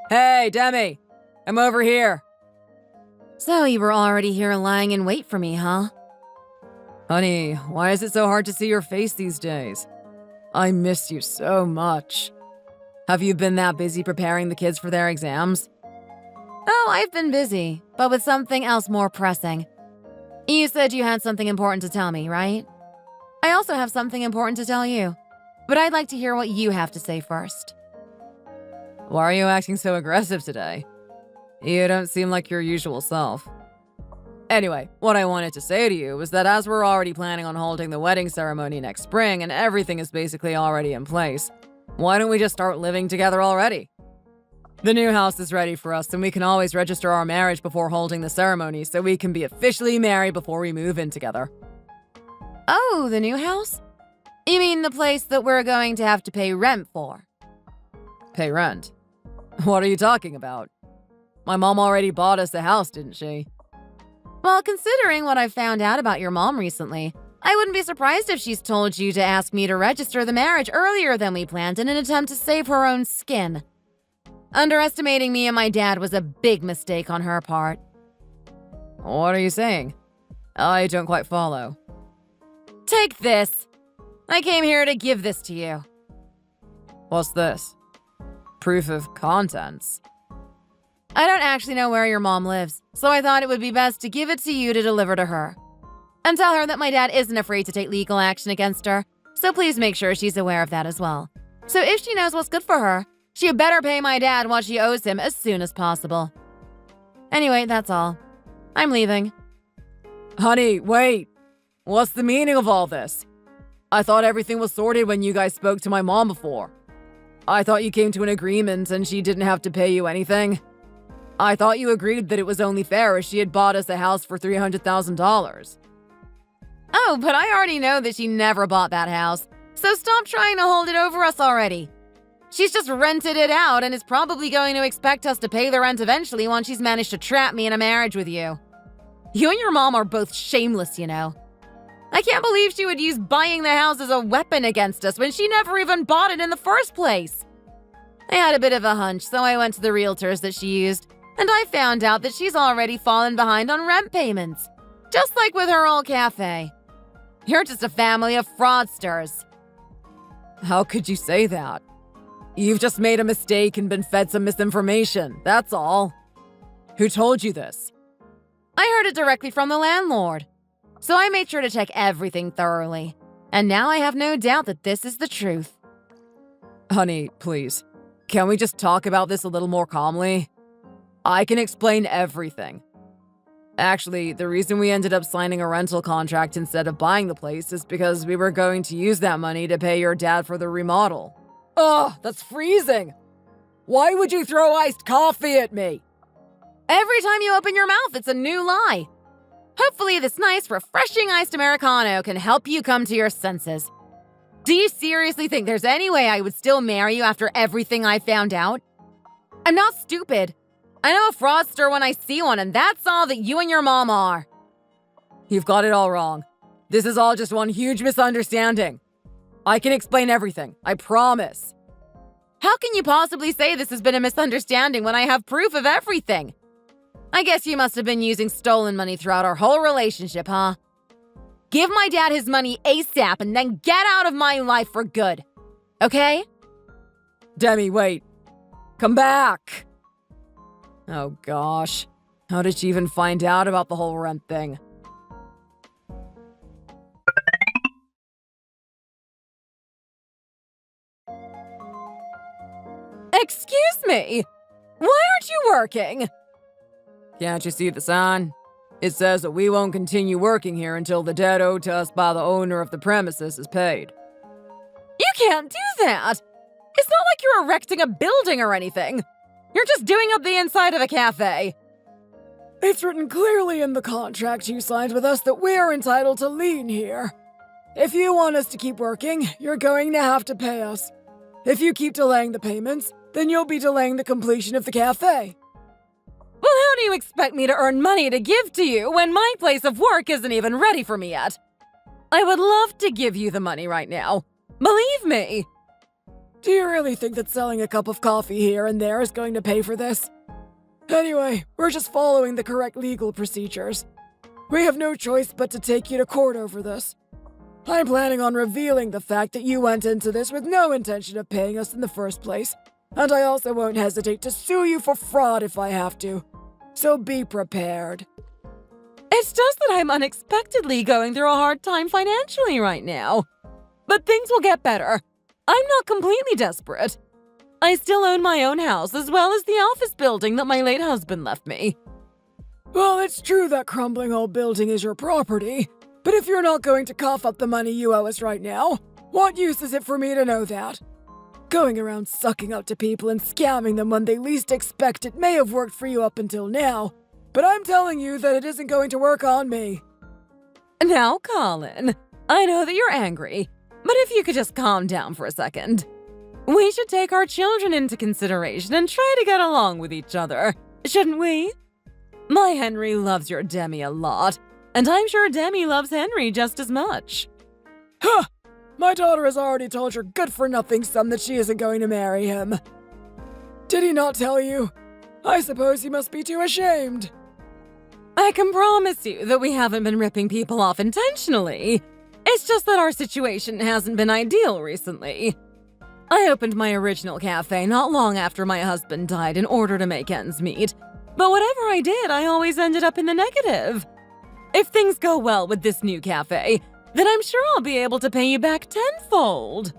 Hey, Demi! I'm over here. So you were already here lying in wait for me, huh? Honey, why is it so hard to see your face these days? I miss you so much. Have you been that busy preparing the kids for their exams? Oh, I've been busy, but with something else more pressing. You said you had something important to tell me, right? I also have something important to tell you, but I'd like to hear what you have to say first. Why are you acting so aggressive today? You don't seem like your usual self. Anyway, what I wanted to say to you was that as we're already planning on holding the wedding ceremony next spring and everything is basically already in place, why don't we just start living together already? The new house is ready for us and we can always register our marriage before holding the ceremony so we can be officially married before we move in together. Oh, the new house? You mean the place that we're going to have to pay rent for? Pay rent? What are you talking about? My mom already bought us a house, didn't she? Well, considering what I've found out about your mom recently, I wouldn't be surprised if she's told you to ask me to register the marriage earlier than we planned in an attempt to save her own skin. Underestimating me and my dad was a big mistake on her part. What are you saying? I don't quite follow. Take this. I came here to give this to you. What's this? Proof of contents. I don't actually know where your mom lives, so I thought it would be best to give it to you to deliver to her. And tell her that my dad isn't afraid to take legal action against her, so please make sure she's aware of that as well. So if she knows what's good for her, She better pay my dad what she owes him as soon as possible. Anyway, that's all. I'm leaving. Honey, wait. What's the meaning of all this? I thought everything was sorted when you guys spoke to my mom before. I thought you came to an agreement and she didn't have to pay you anything. I thought you agreed that it was only fair if she had bought us a house for $300,000. Oh, but I already know that she never bought that house, so stop trying to hold it over us already. She's just rented it out and is probably going to expect us to pay the rent eventually once she's managed to trap me in a marriage with you. You and your mom are both shameless, you know. I can't believe she would use buying the house as a weapon against us when she never even bought it in the first place. I had a bit of a hunch, so I went to the realtors that she used, and I found out that she's already fallen behind on rent payments, just like with her old cafe. You're just a family of fraudsters. How could you say that? You've just made a mistake and been fed some misinformation, that's all. Who told you this? I heard it directly from the landlord. So I made sure to check everything thoroughly. And now I have no doubt that this is the truth. Honey, please. Can we just talk about this a little more calmly? I can explain everything. Actually, the reason we ended up signing a rental contract instead of buying the place is because we were going to use that money to pay your dad for the remodel. Ugh, that's freezing. Why would you throw iced coffee at me? Every time you open your mouth, it's a new lie. Hopefully this nice, refreshing iced Americano can help you come to your senses. Do you seriously think there's any way I would still marry you after everything I found out? I'm not stupid. I know a fraudster when I see one, and that's all that you and your mom are. You've got it all wrong. This is all just one huge misunderstanding. I can explain everything, I promise. How can you possibly say this has been a misunderstanding when I have proof of everything? I guess you must have been using stolen money throughout our whole relationship, huh? Give my dad his money ASAP and then get out of my life for good. Okay? Demi, wait. Come back. Oh gosh. How did she even find out about the whole rent thing? Excuse me? Why aren't you working? Can't you see the sign? It says that we won't continue working here until the debt owed to us by the owner of the premises is paid. You can't do that! It's not like you're erecting a building or anything. You're just doing up the inside of a cafe. It's written clearly in the contract you signed with us that we're entitled to lien here. If you want us to keep working, you're going to have to pay us. If you keep delaying the payments, then you'll be delaying the completion of the cafe. Well, how do you expect me to earn money to give to you when my place of work isn't even ready for me yet? I would love to give you the money right now. Believe me. Do you really think that selling a cup of coffee here and there is going to pay for this? Anyway, we're just following the correct legal procedures. We have no choice but to take you to court over this. I'm planning on revealing the fact that you went into this with no intention of paying us in the first place, and I also won't hesitate to sue you for fraud if I have to. So be prepared. It's just that I'm unexpectedly going through a hard time financially right now. But things will get better. I'm not completely desperate. I still own my own house as well as the office building that my late husband left me. Well, it's true that crumbling old building is your property, but if you're not going to cough up the money you owe us right now, what use is it for me to know that? Going around sucking up to people and scamming them when they least expect it may have worked for you up until now, but I'm telling you that it isn't going to work on me. Now, Colin, I know that you're angry, but if you could just calm down for a second. We should take our children into consideration and try to get along with each other, shouldn't we? My Henry loves your Demi a lot, and I'm sure Demi loves Henry just as much. Huh! My daughter has already told your good-for-nothing son that she isn't going to marry him. Did he not tell you? I suppose he must be too ashamed. I can promise you that we haven't been ripping people off intentionally. It's just that our situation hasn't been ideal recently. I opened my original cafe not long after my husband died in order to make ends meet, but whatever I did, I always ended up in the negative. If things go well with this new cafe, then I'm sure I'll be able to pay you back tenfold.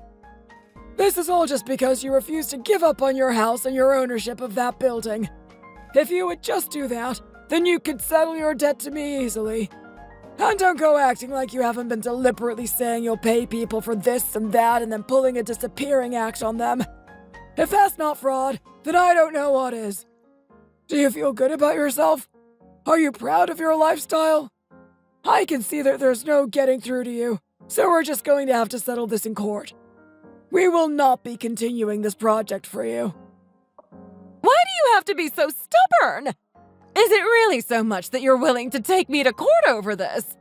This is all just because you refuse to give up on your house and your ownership of that building. If you would just do that, then you could settle your debt to me easily. And don't go acting like you haven't been deliberately saying you'll pay people for this and that and then pulling a disappearing act on them. If that's not fraud, then I don't know what is. Do you feel good about yourself? Are you proud of your lifestyle? I can see that there's no getting through to you, so we're just going to have to settle this in court. We will not be continuing this project for you. Why do you have to be so stubborn? Is it really so much that you're willing to take me to court over this?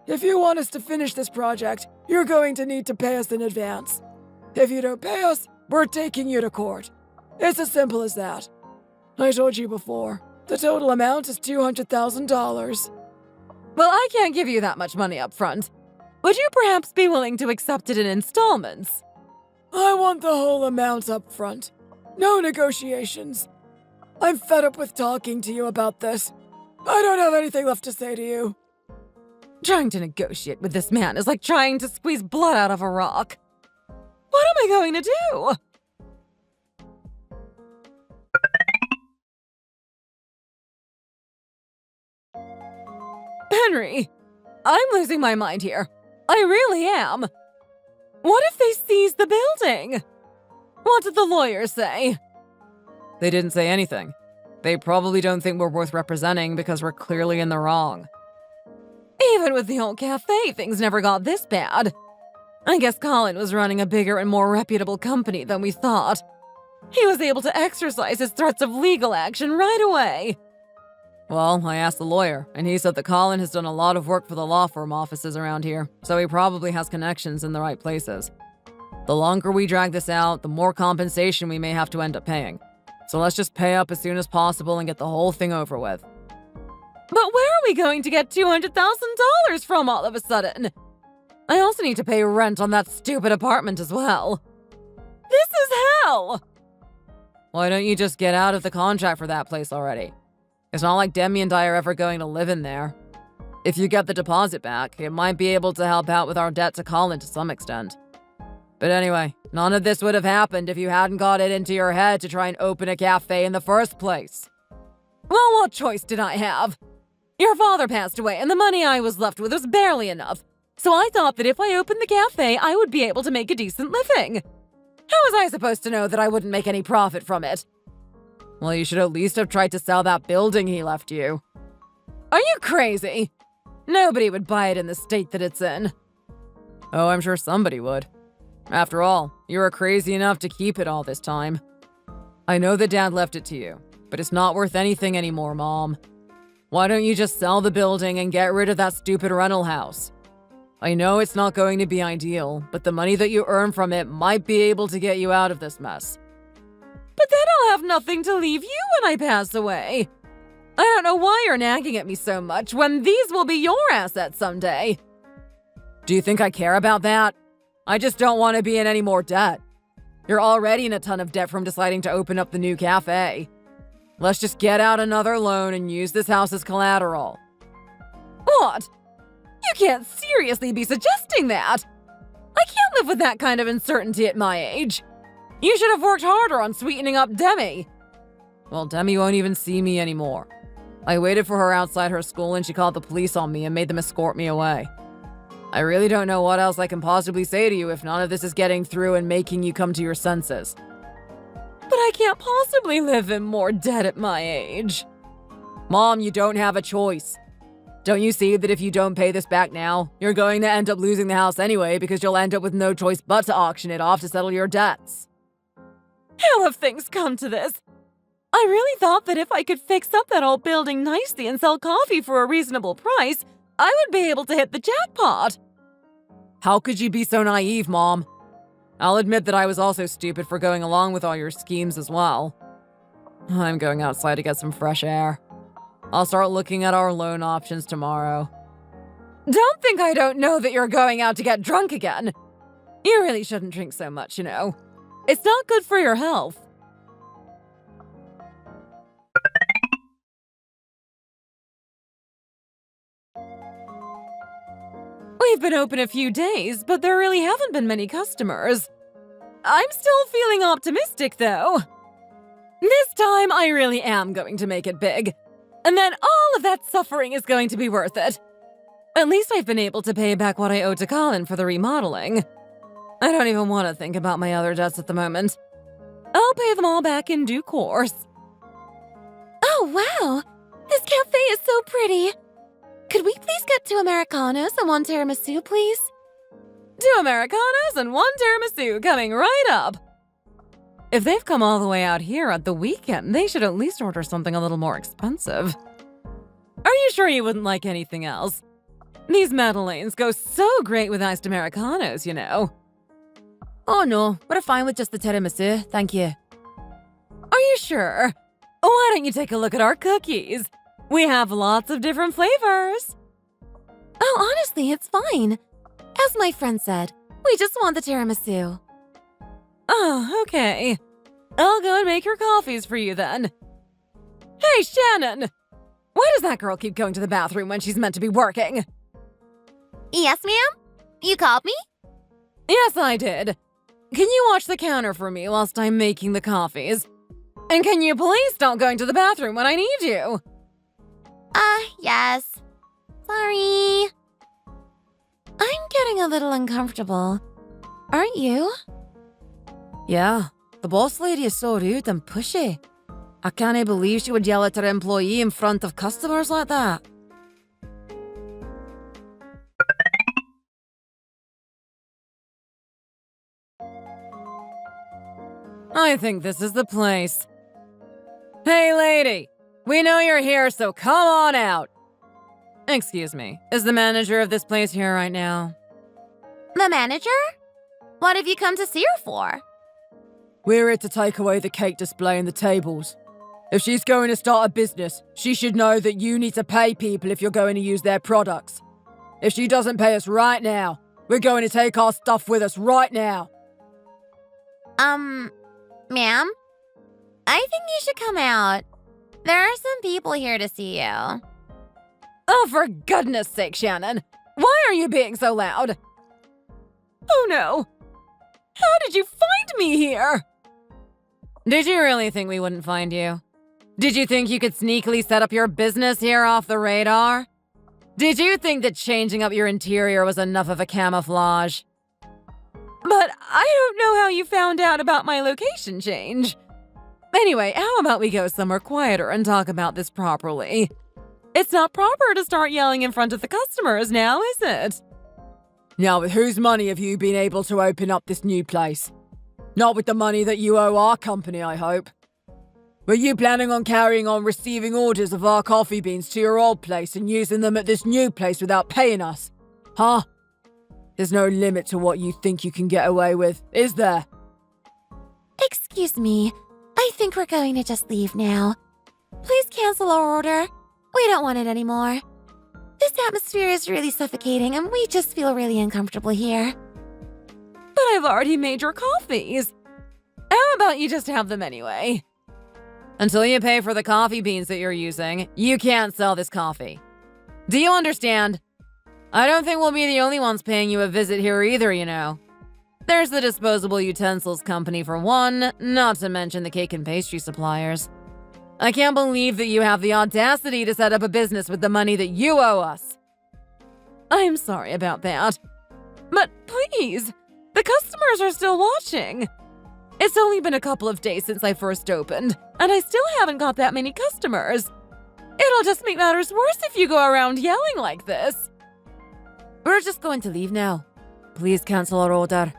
If you want us to finish this project, you're going to need to pay us in advance. If you don't pay us, we're taking you to court. It's as simple as that. I told you before, the total amount is $200,000. Well, I can't give you that much money up front. Would you perhaps be willing to accept it in installments? I want the whole amount up front. No negotiations. I'm fed up with talking to you about this. I don't have anything left to say to you. Trying to negotiate with this man is like trying to squeeze blood out of a rock. What am I going to do? Henry, I'm losing my mind here. I really am. What if they seize the building? What did the lawyers say? They didn't say anything. They probably don't think we're worth representing because we're clearly in the wrong. Even with the old cafe, things never got this bad. I guess Colin was running a bigger and more reputable company than we thought. He was able to exercise his threats of legal action right away. Well, I asked the lawyer, and he said that Colin has done a lot of work for the law firm offices around here, so he probably has connections in the right places. The longer we drag this out, the more compensation we may have to end up paying. So let's just pay up as soon as possible and get the whole thing over with. But where are we going to get $200,000 from all of a sudden? I also need to pay rent on that stupid apartment as well. This is hell! Why don't you just get out of the contract for that place already? It's not like Demi and I are ever going to live in there. If you get the deposit back, it might be able to help out with our debt to Colin to some extent. But anyway, none of this would have happened if you hadn't got it into your head to try and open a cafe in the first place. Well, what choice did I have? Your father passed away and the money I was left with was barely enough. So I thought that if I opened the cafe, I would be able to make a decent living. How was I supposed to know that I wouldn't make any profit from it? Well, you should at least have tried to sell that building he left you. Are you crazy? Nobody would buy it in the state that it's in. Oh, I'm sure somebody would. After all, you were crazy enough to keep it all this time. I know that Dad left it to you, but it's not worth anything anymore, Mom. Why don't you just sell the building and get rid of that stupid rental house? I know it's not going to be ideal, but the money that you earn from it might be able to get you out of this mess. But then I'll have nothing to leave you when I pass away. I don't know why you're nagging at me so much when these will be your assets someday. Do you think I care about that? I just don't want to be in any more debt. You're already in a ton of debt from deciding to open up the new cafe. Let's just get out another loan and use this house as collateral. What? You can't seriously be suggesting that. I can't live with that kind of uncertainty at my age. You should have worked harder on sweetening up Demi. Well, Demi won't even see me anymore. I waited for her outside her school and she called the police on me and made them escort me away. I really don't know what else I can possibly say to you if none of this is getting through and making you come to your senses. But I can't possibly live in more debt at my age. Mom, you don't have a choice. Don't you see that if you don't pay this back now, you're going to end up losing the house anyway because you'll end up with no choice but to auction it off to settle your debts? How have things come to this? I really thought that if I could fix up that old building nicely and sell coffee for a reasonable price, I would be able to hit the jackpot. How could you be so naive, Mom? I'll admit that I was also stupid for going along with all your schemes as well. I'm going outside to get some fresh air. I'll start looking at our loan options tomorrow. Don't think I don't know that you're going out to get drunk again. You really shouldn't drink so much, you know. It's not good for your health. We've been open a few days, but there really haven't been many customers. I'm still feeling optimistic, though. This time, I really am going to make it big. And then all of that suffering is going to be worth it. At least I've been able to pay back what I owed to Colin for the remodeling. I don't even want to think about my other debts at the moment. I'll pay them all back in due course. Oh, wow! This cafe is so pretty! Could we please get 2 Americanos and 1 tiramisu, please? 2 Americanos and 1 tiramisu coming right up. If they've come all the way out here at the weekend, they should at least order something a little more expensive. Are you sure you wouldn't like anything else? These Madeleines go so great with iced Americanos, you know. Oh no, we're fine with just the tiramisu, thank you. Are you sure? Why don't you take a look at our cookies? We have lots of different flavors. Oh, honestly, it's fine. As my friend said, we just want the tiramisu. Oh, okay. I'll go and make your coffees for you then. Hey, Shannon! Why does that girl keep going to the bathroom when she's meant to be working? Yes, ma'am? You called me? Yes, I did. Can you watch the counter for me whilst I'm making the coffees? And can you please stop going to the bathroom when I need you? Yes. Sorry. I'm getting a little uncomfortable. Aren't you? Yeah, the boss lady is so rude and pushy. I can't believe she would yell at her employee in front of customers like that. I think this is the place. Hey, lady! We know you're here, so come on out! Excuse me, is the manager of this place here right now? The manager? What have you come to see her for? We're here to take away the cake display and the tables. If she's going to start a business, she should know that you need to pay people if you're going to use their products. If she doesn't pay us right now, we're going to take our stuff with us right now. Ma'am? I think you should come out. There are some people here to see you. Oh, for goodness sake, Shannon! Why are you being so loud? Oh no! How did you find me here? Did you really think we wouldn't find you? Did you think you could sneakily set up your business here off the radar? Did you think that changing up your interior was enough of a camouflage? But I don't know how you found out about my location change. Anyway, how about we go somewhere quieter and talk about this properly? It's not proper to start yelling in front of the customers now, is it? Now, with whose money have you been able to open up this new place? Not with the money that you owe our company, I hope. Were you planning on carrying on receiving orders of our coffee beans to your old place and using them at this new place without paying us? Huh? There's no limit to what you think you can get away with, is there? Excuse me. I think we're going to just leave now. Please cancel our order. We don't want it anymore. This atmosphere is really suffocating and we just feel really uncomfortable here. But I've already made your coffees. How about you just have them anyway? Until you pay for the coffee beans that you're using, you can't sell this coffee. Do you understand? I don't think we'll be the only ones paying you a visit here either, you know. There's the disposable utensils company for one, not to mention the cake and pastry suppliers. I can't believe that you have the audacity to set up a business with the money that you owe us. I'm sorry about that. But please, the customers are still watching. It's only been a couple of days since I first opened, and I still haven't got that many customers. It'll just make matters worse if you go around yelling like this. We're just going to leave now. Please cancel our order.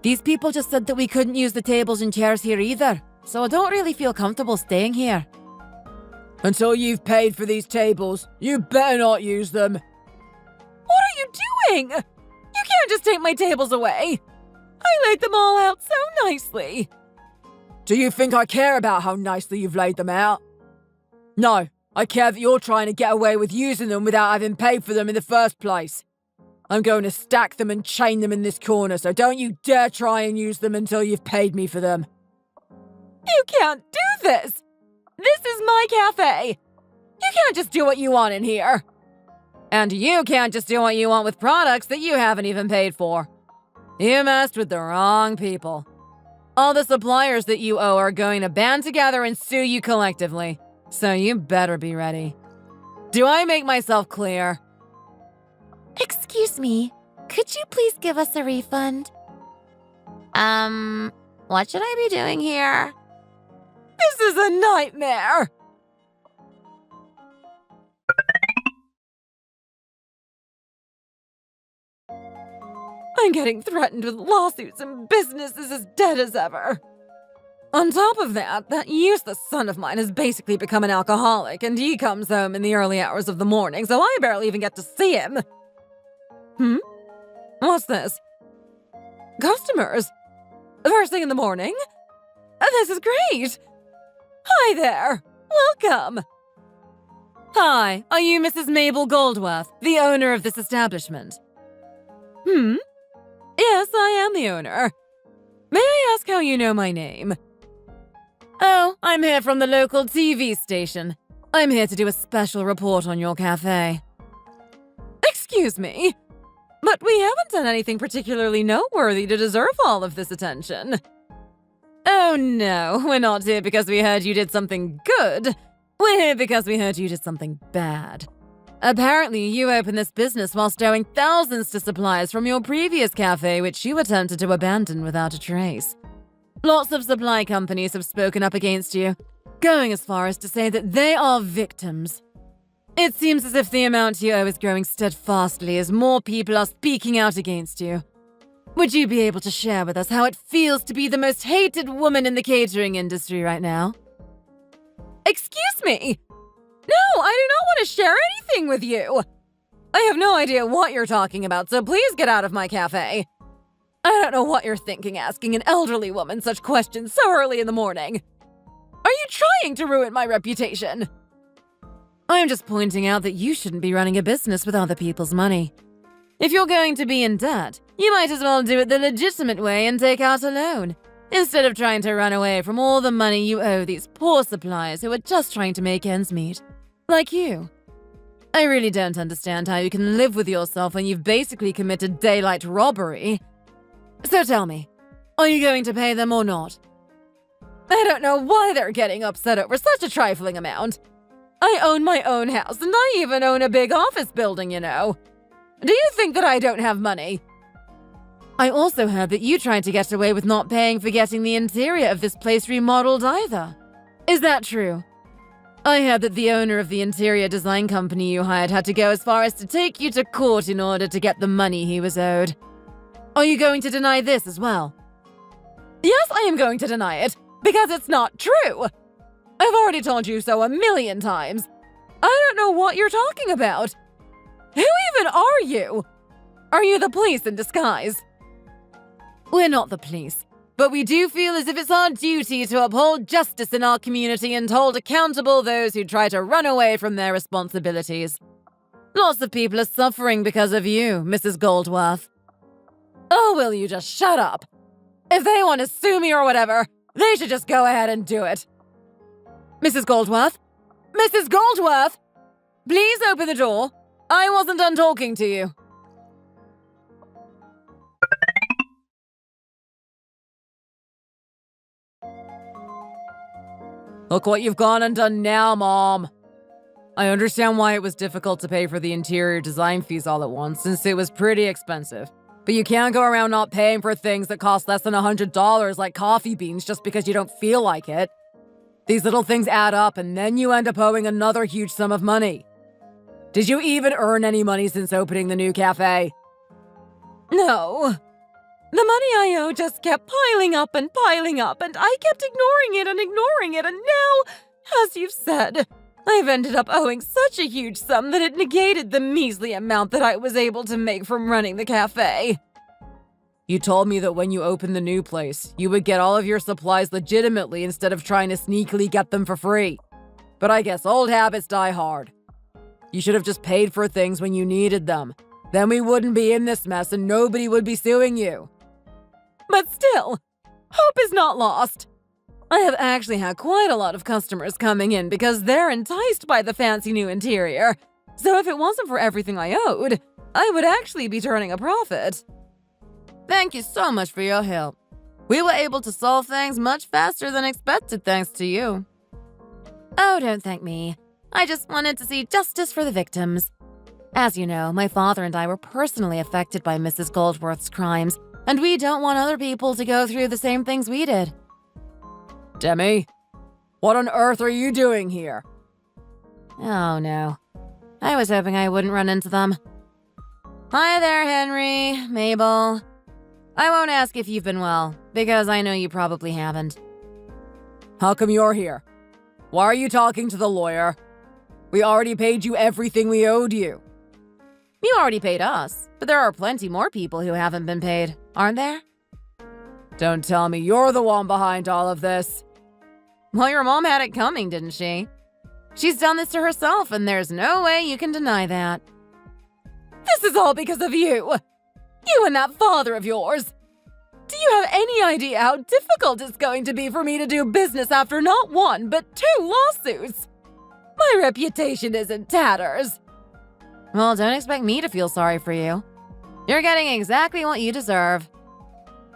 These people just said that we couldn't use the tables and chairs here either, so I don't really feel comfortable staying here. Until you've paid for these tables, you better not use them. What are you doing? You can't just take my tables away. I laid them all out so nicely. Do you think I care about how nicely you've laid them out? No, I care that you're trying to get away with using them without having paid for them in the first place. I'm going to stack them and chain them in this corner, so don't you dare try and use them until you've paid me for them. You can't do this! This is my cafe! You can't just do what you want in here! And you can't just do what you want with products that you haven't even paid for. You messed with the wrong people. All the suppliers that you owe are going to band together and sue you collectively, so you better be ready. Do I make myself clear? Excuse me, could you please give us a refund? What should I be doing here? This is a nightmare! I'm getting threatened with lawsuits and business is as dead as ever. On top of that useless son of mine has basically become an alcoholic, and he comes home in the early hours of the morning, so I barely even get to see him. What's this? Customers? First thing in the morning? This is great! Hi there! Welcome! Hi, are you Mrs. Mabel Goldworth, the owner of this establishment? Yes, I am the owner. May I ask how you know my name? Oh, I'm here from the local TV station. I'm here to do a special report on your cafe. Excuse me, but we haven't done anything particularly noteworthy to deserve all of this attention. Oh no, we're not here because we heard you did something good. We're here because we heard you did something bad. Apparently, you opened this business whilst owing thousands to suppliers from your previous cafe, which you attempted to abandon without a trace. Lots of supply companies have spoken up against you, going as far as to say that they are victims. It seems as if the amount you owe is growing steadfastly as more people are speaking out against you. Would you be able to share with us how it feels to be the most hated woman in the catering industry right now? Excuse me! No, I do not want to share anything with you! I have no idea what you're talking about, so please get out of my cafe. I don't know what you're thinking asking an elderly woman such questions so early in the morning. Are you trying to ruin my reputation? I'm just pointing out that you shouldn't be running a business with other people's money. If you're going to be in debt, you might as well do it the legitimate way and take out a loan, instead of trying to run away from all the money you owe these poor suppliers who are just trying to make ends meet. Like you. I really don't understand how you can live with yourself when you've basically committed daylight robbery. So tell me, are you going to pay them or not? I don't know why they're getting upset over such a trifling amount. I own my own house, and I even own a big office building, you know. Do you think that I don't have money? I also heard that you tried to get away with not paying for getting the interior of this place remodeled either. Is that true? I heard that the owner of the interior design company you hired had to go as far as to take you to court in order to get the money he was owed. Are you going to deny this as well? Yes, I am going to deny it, because it's not true. I've already told you so 1,000,000 times. I don't know what you're talking about. Who even are you? Are you the police in disguise? We're not the police, but we do feel as if it's our duty to uphold justice in our community and hold accountable those who try to run away from their responsibilities. Lots of people are suffering because of you, Mrs. Goldworth. Oh, will you just shut up? If they want to sue me or whatever, they should just go ahead and do it. Mrs. Goldworth? Mrs. Goldworth! Please open the door. I wasn't done talking to you. Look what you've gone and done now, Mom. I understand why it was difficult to pay for the interior design fees all at once, since it was pretty expensive. But you can't go around not paying for things that cost less than $100 like coffee beans just because you don't feel like it. These little things add up, and then you end up owing another huge sum of money. Did you even earn any money since opening the new cafe? No. The money I owe just kept piling up, and I kept ignoring it, and now, as you've said, I've ended up owing such a huge sum that it negated the measly amount that I was able to make from running the cafe. You told me that when you opened the new place, you would get all of your supplies legitimately instead of trying to sneakily get them for free. But I guess old habits die hard. You should have just paid for things when you needed them. Then we wouldn't be in this mess and nobody would be suing you. But still, hope is not lost. I have actually had quite a lot of customers coming in because they're enticed by the fancy new interior. So if it wasn't for everything I owed, I would actually be turning a profit. Thank you so much for your help. We were able to solve things much faster than expected thanks to you. Oh, don't thank me. I just wanted to see justice for the victims. As you know, my father and I were personally affected by Mrs. Goldworth's crimes, and we don't want other people to go through the same things we did. Demi, what on earth are you doing here? Oh, no. I was hoping I wouldn't run into them. Hi there, Henry, Mabel. I won't ask if you've been well, because I know you probably haven't. How come you're here? Why are you talking to the lawyer? We already paid you everything we owed you. You already paid us, but there are plenty more people who haven't been paid, aren't there? Don't tell me you're the one behind all of this. Well, your mom had it coming, didn't she? She's done this to herself, and there's no way you can deny that. This is all because of you! You and that father of yours! Do you have any idea how difficult it's going to be for me to do business after not one, but 2 lawsuits? My reputation is in tatters. Well, don't expect me to feel sorry for you. You're getting exactly what you deserve.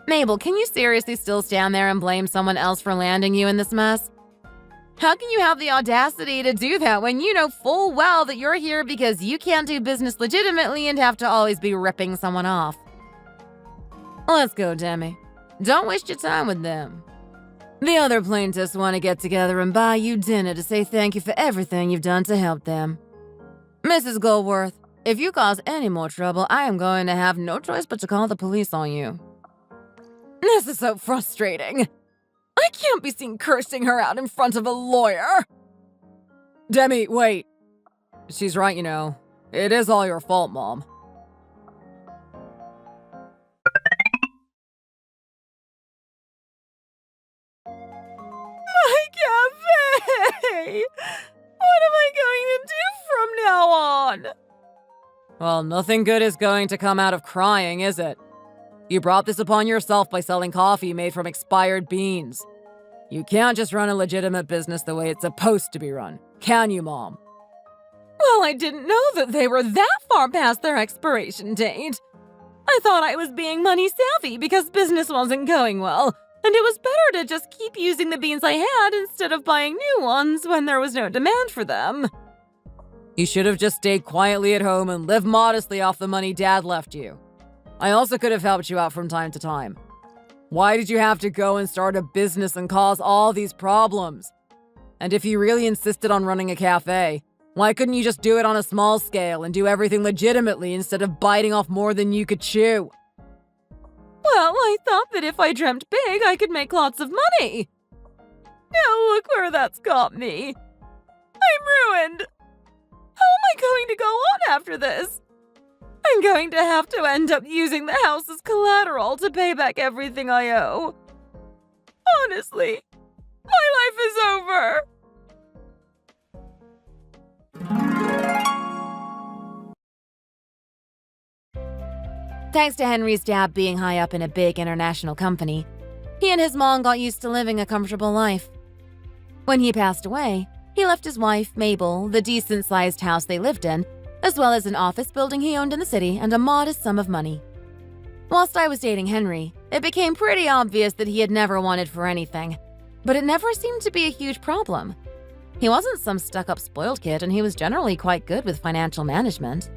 Mabel, can you seriously still stand there and blame someone else for landing you in this mess? How can you have the audacity to do that when you know full well that you're here because you can't do business legitimately and have to always be ripping someone off? Let's go, Demi. Don't waste your time with them. The other plaintiffs want to get together and buy you dinner to say thank you for everything you've done to help them. Mrs. Goldworth, if you cause any more trouble, I am going to have no choice but to call the police on you. This is so frustrating. I can't be seen cursing her out in front of a lawyer. Demi, wait. She's right, you know. It is all your fault, Mom. My cafe! What am I going to do from now on? Well, nothing good is going to come out of crying, is it? You brought this upon yourself by selling coffee made from expired beans. You can't just run a legitimate business the way it's supposed to be run, can you, Mom? Well, I didn't know that they were that far past their expiration date. I thought I was being money savvy because business wasn't going well, and it was better to just keep using the beans I had instead of buying new ones when there was no demand for them. You should have just stayed quietly at home and lived modestly off the money Dad left you. I also could have helped you out from time to time. Why did you have to go and start a business and cause all these problems? And if you really insisted on running a cafe, why couldn't you just do it on a small scale and do everything legitimately instead of biting off more than you could chew? Well, I thought that if I dreamt big, I could make lots of money. Now look where that's got me. I'm ruined. How am I going to go on after this? I'm going to have to end up using the house as collateral to pay back everything I owe. Honestly, my life is over. Thanks to Henry's dad being high up in a big international company, he and his mom got used to living a comfortable life. When he passed away, he left his wife, Mabel, the decent-sized house they lived in, as well as an office building he owned in the city and a modest sum of money. Whilst I was dating Henry, it became pretty obvious that he had never wanted for anything, but it never seemed to be a huge problem. He wasn't some stuck-up spoiled kid, and he was generally quite good with financial management.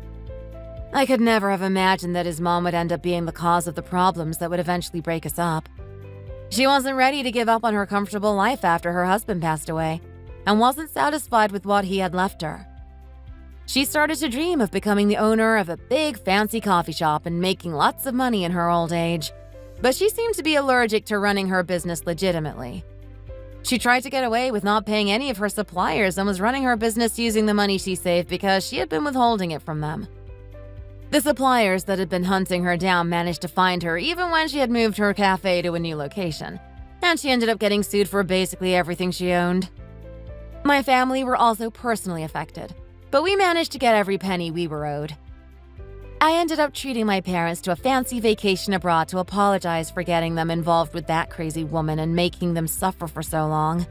I could never have imagined that his mom would end up being the cause of the problems that would eventually break us up. She wasn't ready to give up on her comfortable life after her husband passed away, and wasn't satisfied with what he had left her. She started to dream of becoming the owner of a big fancy coffee shop and making lots of money in her old age, but she seemed to be allergic to running her business legitimately. She tried to get away with not paying any of her suppliers and was running her business using the money she saved because she had been withholding it from them. The suppliers that had been hunting her down managed to find her even when she had moved her cafe to a new location, and she ended up getting sued for basically everything she owned. My family were also personally affected, but we managed to get every penny we were owed. I ended up treating my parents to a fancy vacation abroad to apologize for getting them involved with that crazy woman and making them suffer for so long.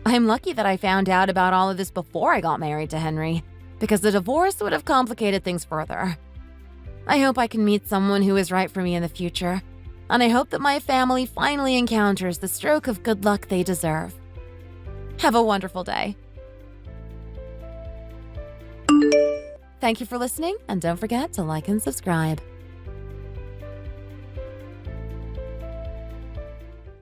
I'm lucky that I found out about all of this before I got married to Henry, because the divorce would have complicated things further. I hope I can meet someone who is right for me in the future. And I hope that my family finally encounters the stroke of good luck they deserve. Have a wonderful day. Thank you for listening, and don't forget to like and subscribe.